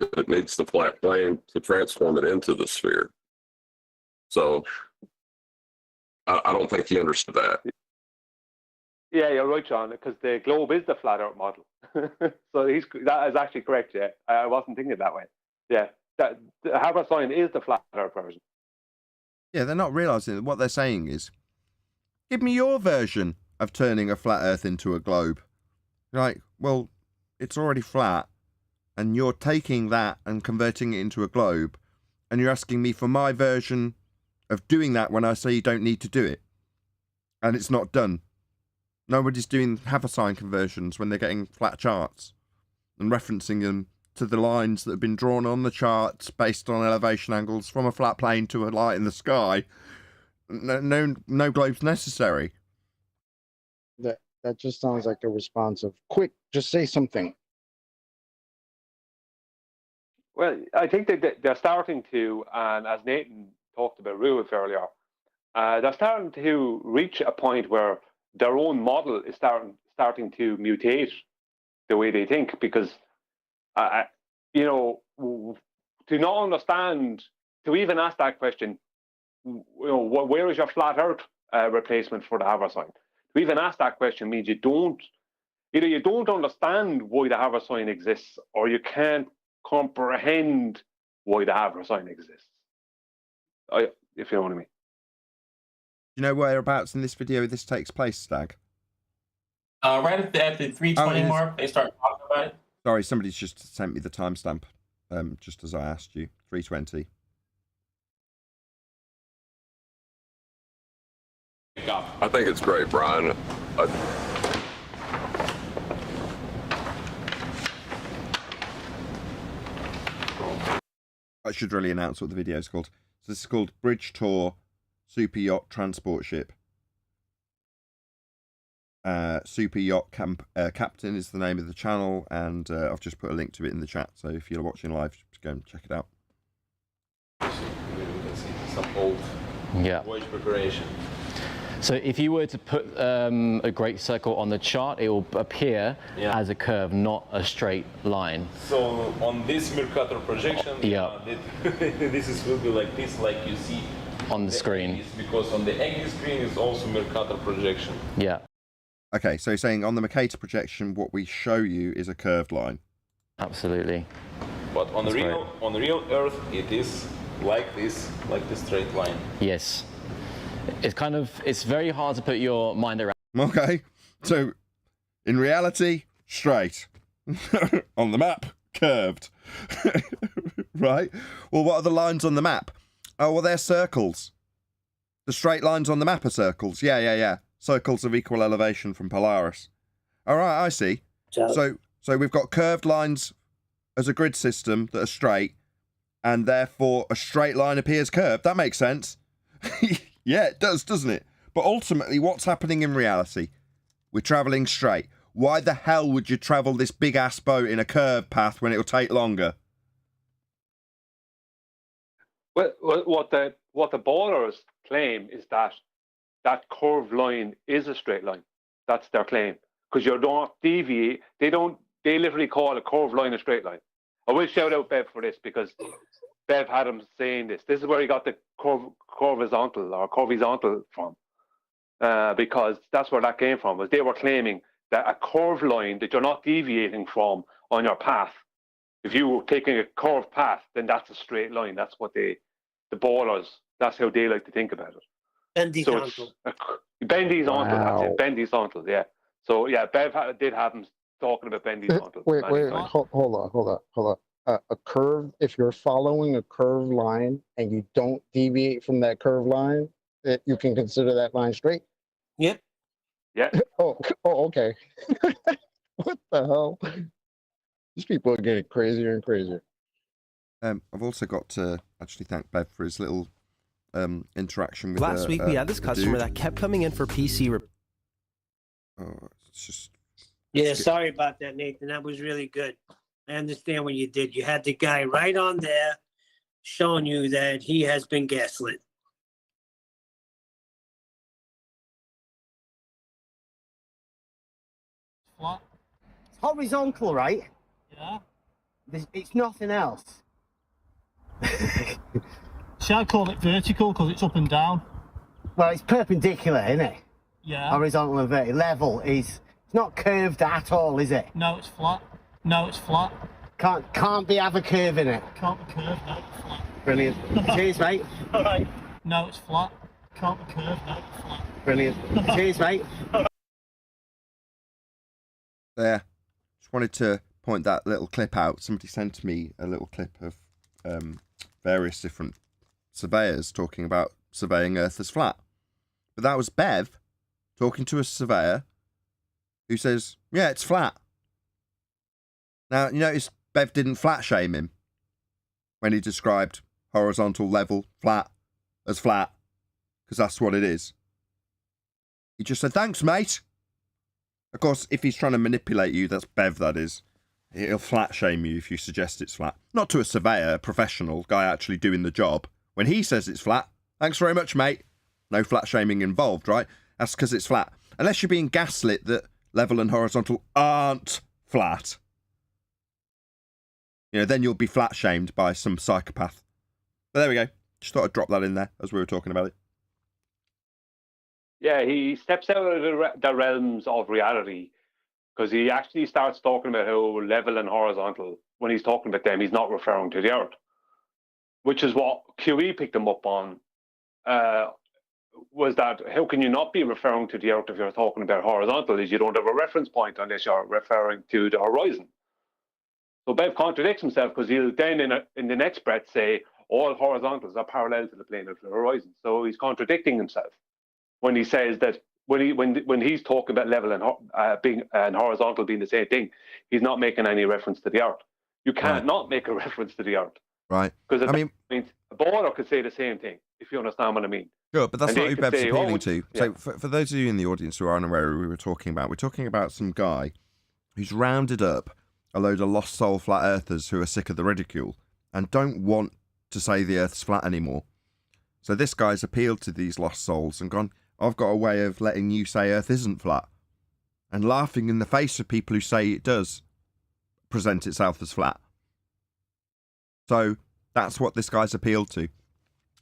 It needs the flat plane to transform it into the sphere. So I don't think he understood that. Yeah, you're right, John, because the globe is the flat Earth model. So that is actually correct, yeah. I wasn't thinking that way. Yeah, the Haversine is the flat Earth version. Yeah, they're not realising that what they're saying is, give me your version of turning a flat Earth into a globe. Like, well, it's already flat, and you're taking that and converting it into a globe, and you're asking me for my version of doing that when I say you don't need to do it. And it's not done. Nobody's doing Haversine conversions when they're getting flat charts. and referencing them to the lines that have been drawn on the charts based on elevation angles from a flat plane to a light in the sky, no globe's necessary. That just sounds like a response of, quick, just say something. Well, I think that they're starting to, and as Nathan talked about Ruth earlier, they're starting to reach a point where their own model is starting to mutate the way they think, because you know, to not understand, to even ask that question, you know, where is your flat Earth replacement for the Haver sign? To even ask that question means either you don't understand why the Haver sign exists, or you can't comprehend why the Haver sign exists. If you know what I mean. You know whereabouts in this video this takes place, Stag? Right at the 320 mark, they start talking about it. Sorry, somebody's just sent me the timestamp, just as I asked you. 3:20. I think it's great, Brian. I should really announce what the video is called. So this is called Bridge Tour Super Yacht Transport Ship. Super Yacht Captain is the name of the channel, and I've just put a link to it in the chat. So if you're watching live, just go and check it out. Some old voyage preparation. So if you were to put a great circle on the chart, it will appear as a curve, not a straight line. So on this Mercator projection, this will be like this, like you see on the screen. Because on the Agni screen is also Mercator projection. Yeah. Okay, so saying on the Mercator projection, what we show you is a curved line. Absolutely. But on the real Earth, it is like this, like the straight line. Yes. It's very hard to put your mind around. Okay, so in reality, straight. On the map, curved. Right? Well, what are the lines on the map? Oh, well, they're circles. The straight lines on the map are circles. Yeah. Circles of equal elevation from Polaris. All right, I see. So we've got curved lines as a grid system that are straight, and therefore a straight line appears curved. That makes sense. Yeah, it does, doesn't it? But ultimately, what's happening in reality? We're travelling straight. Why the hell would you travel this big-ass boat in a curved path when it'll take longer? Well, what the ballers claim is that curved line is a straight line. That's their claim, because you don't deviate. They literally call a curved line a straight line. I will shout out Bev for this, because Bev had him saying this. This is where he got the curvizontal from, because that's where that came from. Was they were claiming that a curved line that you're not deviating from on your path. If you were taking a curved path, then that's a straight line. That's what the ballers. That's how they like to think about it. Bendizontal. Bendizontal. Wow. That's it. Bendizontal. Yeah. So yeah, Bev did have him talking about bendizontal. Wait, hold on. A curve, if you're following a curved line and you don't deviate from that curved line, that you can consider that line straight? Yep. Yeah. Oh, okay. What the hell? These people are getting crazier and crazier. I've also got to actually thank Bev for his little interaction with Last week we had this customer that kept coming in for PC. It's just... Yeah, sorry about that, Nathan. That was really good. I understand what you did. You had the guy right on there showing you that he has been gaslit. What? It's horizontal, right? Yeah. It's nothing else. See, I call it vertical because it's up and down. Well, it's perpendicular, isn't it? Yeah. Horizontal and vertical. Level is... It's not curved at all, is it? No, it's flat. No, it's flat. Can't have a curve in it. Can't be curved, no, it's flat. Brilliant. Cheers, mate. All right. No, it's flat. Can't be curved, no, it's flat. Brilliant. Cheers, mate. There. Just wanted to point that little clip out. Somebody sent me a little clip of various different surveyors talking about surveying Earth as flat. But that was Bev talking to a surveyor who says, yeah, it's flat. Now, you notice Bev didn't flat shame him when he described horizontal, level, flat as flat, because that's what it is. He just said, thanks, mate. Of course, if he's trying to manipulate you, that's Bev, that is. He'll flat shame you if you suggest it's flat. Not to a surveyor, a professional, guy actually doing the job. When he says it's flat, thanks very much, mate. No flat shaming involved, right? That's because it's flat. Unless you're being gaslit that level and horizontal aren't flat. You know, then you'll be flat shamed by some psychopath. But there we go. Just thought I'd drop that in there as we were talking about it. Yeah, he steps out of the realms of reality because he actually starts talking about how level and horizontal, when he's talking about them, he's not referring to the Earth, which is what QE picked him up on, was that how can you not be referring to the Earth if you're talking about horizontal, is you don't have a reference point unless you're referring to the horizon. So Bev contradicts himself because he'll then in the next breath say all horizontals are parallel to the plane of the horizon. So he's contradicting himself when he says that when he's talking about level and horizontal being the same thing, he's not making any reference to the Earth. You can't not make a reference to the Earth. Right. Because means a baller could say the same thing, if you understand what I mean. Sure, but that's not who Bev's appealing to. Yeah. So for those of you in the audience who aren't aware who we were talking about, we're talking about some guy who's rounded up a load of lost soul flat earthers who are sick of the ridicule and don't want to say the Earth's flat anymore. So this guy's appealed to these lost souls and gone, I've got a way of letting you say Earth isn't flat, and laughing in the face of people who say it does present itself as flat. So that's what this guy's appealed to.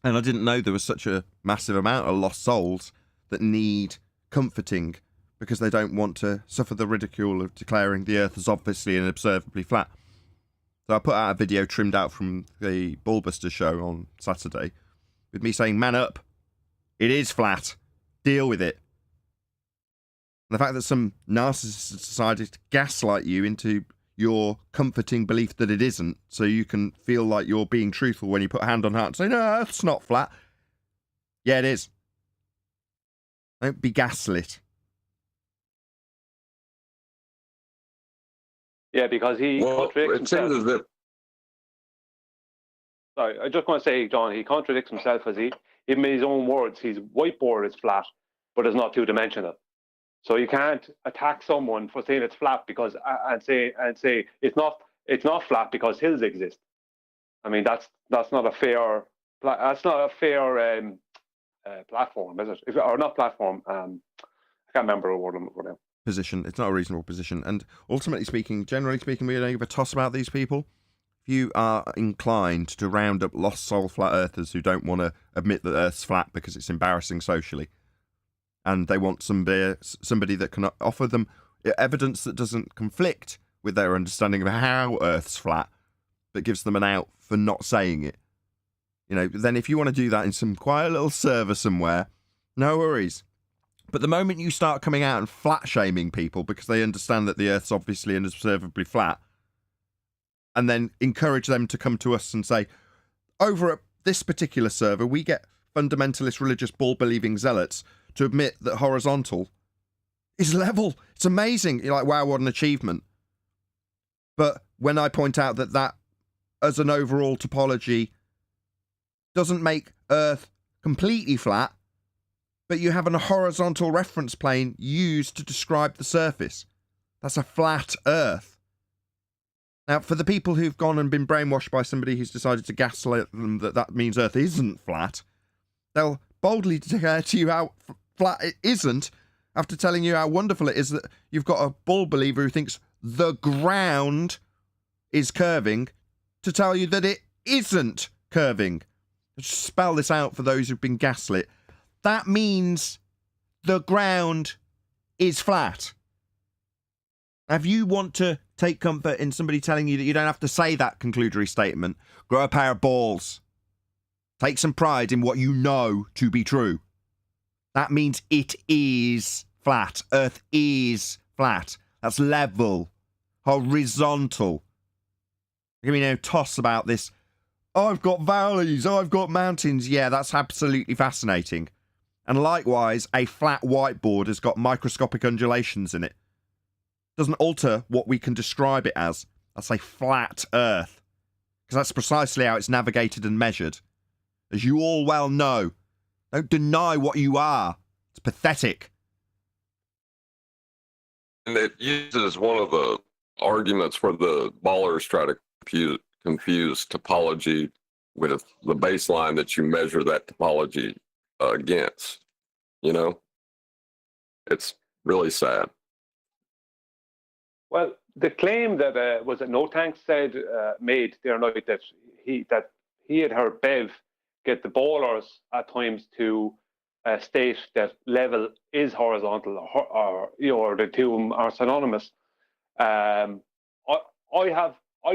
And I didn't know there was such a massive amount of lost souls that need comforting because they don't want to suffer the ridicule of declaring the Earth as obviously and observably flat. So I put out a video trimmed out from the Ballbuster show on Saturday with me saying, man up, it is flat. Deal with it. And the fact that some narcissist has decided to gaslight you into your comforting belief that it isn't, so you can feel like you're being truthful when you put a hand on heart and say, no, Earth's not flat. Yeah, it is. Don't be gaslit. Yeah, because he contradicts himself. Seems as if... Sorry, I just want to say, John, he contradicts himself as in his own words, his whiteboard is flat, but it's not two-dimensional. So you can't attack someone for saying it's flat because and say it's not flat because hills exist. I mean that's not a fair platform, is it? Or not platform. I can't remember a word now. Position. It's not a reasonable position. And ultimately speaking, generally speaking, we don't give a toss about these people. If you are inclined to round up lost soul flat earthers who don't want to admit that Earth's flat because it's embarrassing socially, and they want somebody that can offer them evidence that doesn't conflict with their understanding of how Earth's flat, but gives them an out for not saying it, you know, then if you want to do that in some quiet little server somewhere, no worries. But the moment you start coming out and flat shaming people because they understand that the Earth's obviously and observably flat, and then encourage them to come to us and say, over at this particular server, we get fundamentalist religious ball-believing zealots to admit that horizontal is level. It's amazing. You're like, wow, what an achievement. But when I point out that as an overall topology doesn't make Earth completely flat, but you have a horizontal reference plane used to describe the surface, that's a flat Earth. Now, for the people who've gone and been brainwashed by somebody who's decided to gaslight them that means Earth isn't flat, they'll boldly declare to you how flat it isn't after telling you how wonderful it is that you've got a ball believer who thinks the ground is curving to tell you that it isn't curving. Just spell this out for those who've been gaslit. That means the ground is flat. Now, if you want to take comfort in somebody telling you that you don't have to say that conclusory statement, grow a pair of balls. Take some pride in what you know to be true. That means it is flat. Earth is flat. That's level. Horizontal. Give me no toss about this. Oh, I've got valleys. Oh, I've got mountains. Yeah, that's absolutely fascinating. And likewise, a flat whiteboard has got microscopic undulations in it. Doesn't alter what we can describe it as. I'll say flat Earth, because that's precisely how it's navigated and measured. As you all well know, don't deny what you are. It's pathetic. And it uses one of the arguments where the ballers try to confuse topology with the baseline that you measure that topology against. You know, it's really sad. Well, the claim that was it No Thanks said made the other night that he had heard Bev get the ballers at times to state that level is horizontal, or the two are synonymous. I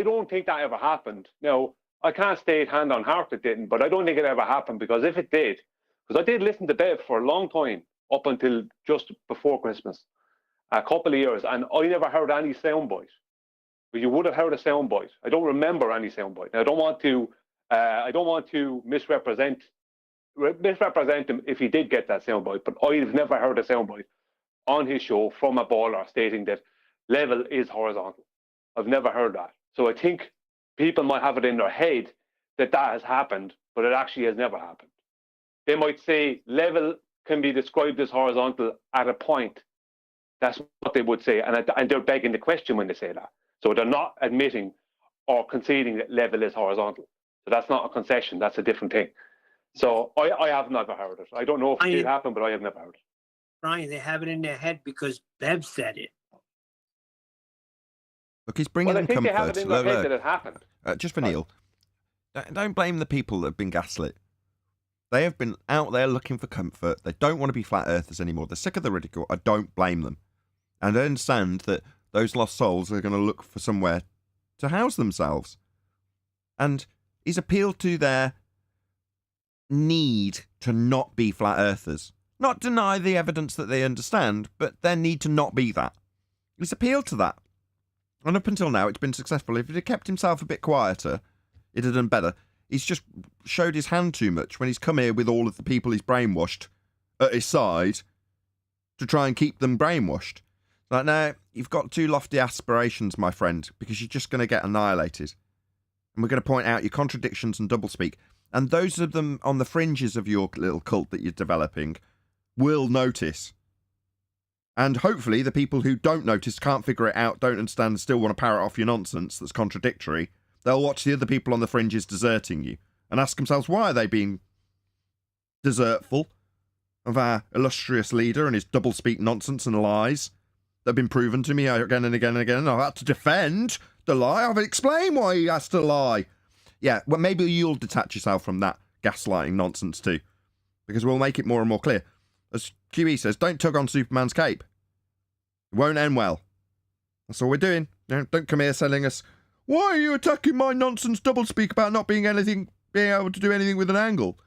don't think that ever happened. Now, I can't state hand on heart it didn't, but I don't think it ever happened, because if it did, because I did listen to Bev for a long time up until just before Christmas, a couple of years, and I never heard any soundbite. But you would have heard a soundbite. I don't remember any soundbite. Now, I don't want to misrepresent him if he did get that soundbite, but I've never heard a soundbite on his show from a baller stating that level is horizontal. I've never heard that. So I think people might have it in their head that has happened, but it actually has never happened. They might say level can be described as horizontal at a point. That's what they would say, and they're begging the question when they say that. So they're not admitting or conceding that level is horizontal. So that's not a concession. That's a different thing. So I have never heard it. I don't know if it did happen, but I have never heard it. Brian, they have it in their head because Bev said it. Look, he's bringing them comfort. They have it in their head that it happened. Just for Neil, don't blame the people that have been gaslit. They have been out there looking for comfort. They don't want to be flat earthers anymore. They're sick of the ridicule. I don't blame them. And I understand that those lost souls are going to look for somewhere to house themselves. And he's appealed to their need to not be flat earthers. Not deny the evidence that they understand, but their need to not be that. He's appealed to that. And up until now, it's been successful. If he'd have kept himself a bit quieter, it'd have done better. He's just showed his hand too much when he's come here with all of the people he's brainwashed at his side to try and keep them brainwashed. Like, no, you've got too lofty aspirations, my friend, because you're just going to get annihilated. And we're going to point out your contradictions and doublespeak. And those of them on the fringes of your little cult that you're developing will notice. And hopefully the people who don't notice, can't figure it out, don't understand, still want to parrot off your nonsense that's contradictory, they'll watch the other people on the fringes deserting you and ask themselves, why are they being desertful of our illustrious leader and his doublespeak nonsense and lies that have been proven to me again and again and again? I've had to defend the lie. I've explained why he has to lie. Yeah, well, maybe you'll detach yourself from that gaslighting nonsense too, because we'll make it more and more clear. As QE says, don't tug on Superman's cape. It won't end well. That's all we're doing. Don't come here selling us, why are you attacking my nonsense doublespeak about not being able to do anything with an angle?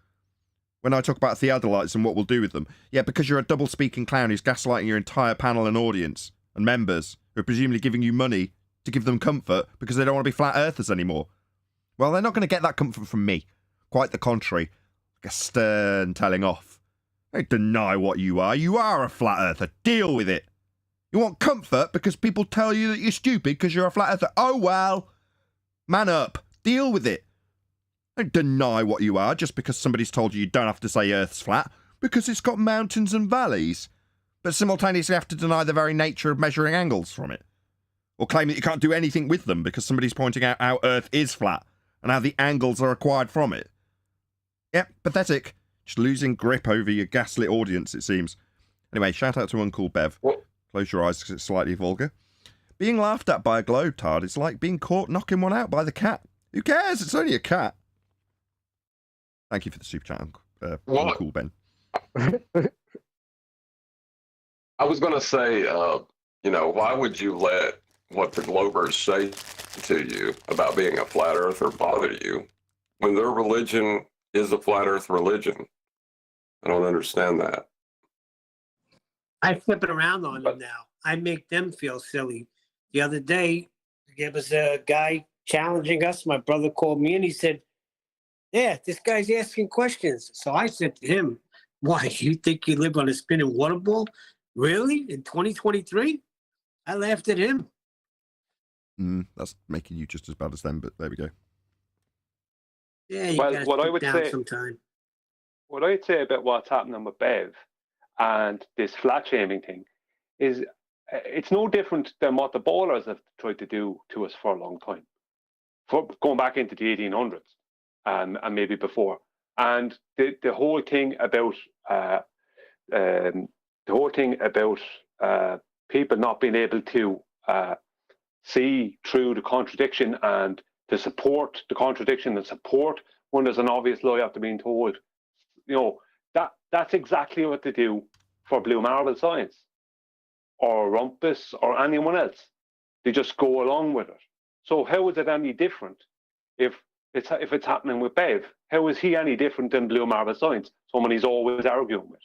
When I talk about theodolites and what we'll do with them. Yeah, because you're a double-speaking clown who's gaslighting your entire panel and audience and members who are presumably giving you money to give them comfort because they don't want to be flat earthers anymore. Well, they're not going to get that comfort from me. Quite the contrary. Like a stern telling off. Don't deny what you are. You are a flat earther. Deal with it. You want comfort because people tell you that you're stupid because you're a flat earther. Oh, well. Man up. Deal with it. Don't deny what you are just because somebody's told you don't have to say Earth's flat because it's got mountains and valleys, but simultaneously have to deny the very nature of measuring angles from it. Or claim that you can't do anything with them because somebody's pointing out how Earth is flat and how the angles are acquired from it. Yep, pathetic. Just losing grip over your gaslit audience, it seems. Anyway, shout out to Uncle Bev. Close your eyes because it's slightly vulgar. Being laughed at by a globetard is like being caught knocking one out by the cat. Who cares? It's only a cat. Thank you for the super chat, Uncle Ben. I was going to say, why would you let what the Globers say to you about being a flat earther bother you when their religion is a flat earth religion? I don't understand that. I flip it around on them now. I make them feel silly. The other day, there was a guy challenging us. My brother called me and he said, yeah, this guy's asking questions. So I said to him, why, you think you live on a spinning water ball? Really? In 2023? I laughed at him. That's making you just as bad as them, but there we go. Yeah, you Well, gotta what I sit would down say- sometime. What I'd say about what's happening with Bev and this flat shaming thing is it's no different than what the ballers have tried to do to us for a long time, for going back into the 1800s and maybe before. And the whole thing about people not being able to see through the contradiction and to support the contradiction and support when there's an obvious lie after being told. You know, that's exactly what they do for Blue Marble Science or Rumpus or anyone else. They just go along with it. So how is it any different if it's happening with Bev? How is he any different than Blue Marble Science, someone he's always arguing with?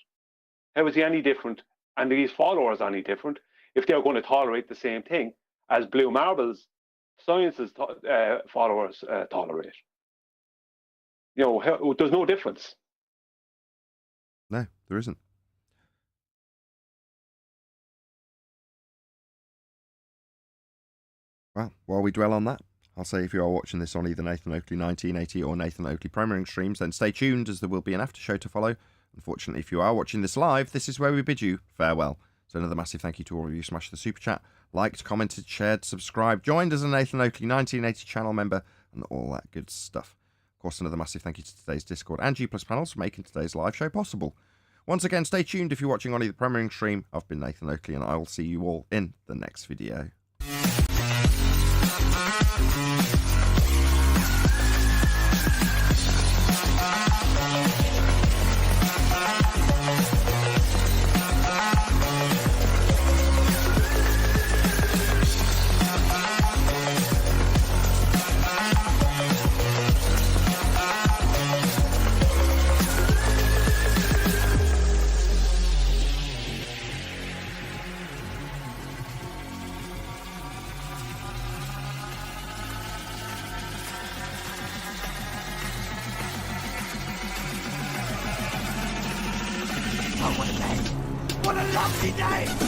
How is he any different, and are his followers any different, if they're going to tolerate the same thing as Blue Marble's Science's followers tolerate? You know, there's no difference. No, there isn't. Well, while we dwell on that, I'll say if you are watching this on either Nathan Oakley 1980 or Nathan Oakley Premiering streams, then stay tuned as there will be an after show to follow. Unfortunately, if you are watching this live, this is where we bid you farewell. So another massive thank you to all of you. Smash the super chat, liked, commented, shared, subscribed, joined as a Nathan Oakley 1980 channel member, and all that good stuff. Of course, another massive thank you to today's Discord and G+ panels for making today's live show possible. Once again, stay tuned if you're watching on either Premiering stream. I've been Nathan Oakley, and I will see you all in the next video. What a lovely day!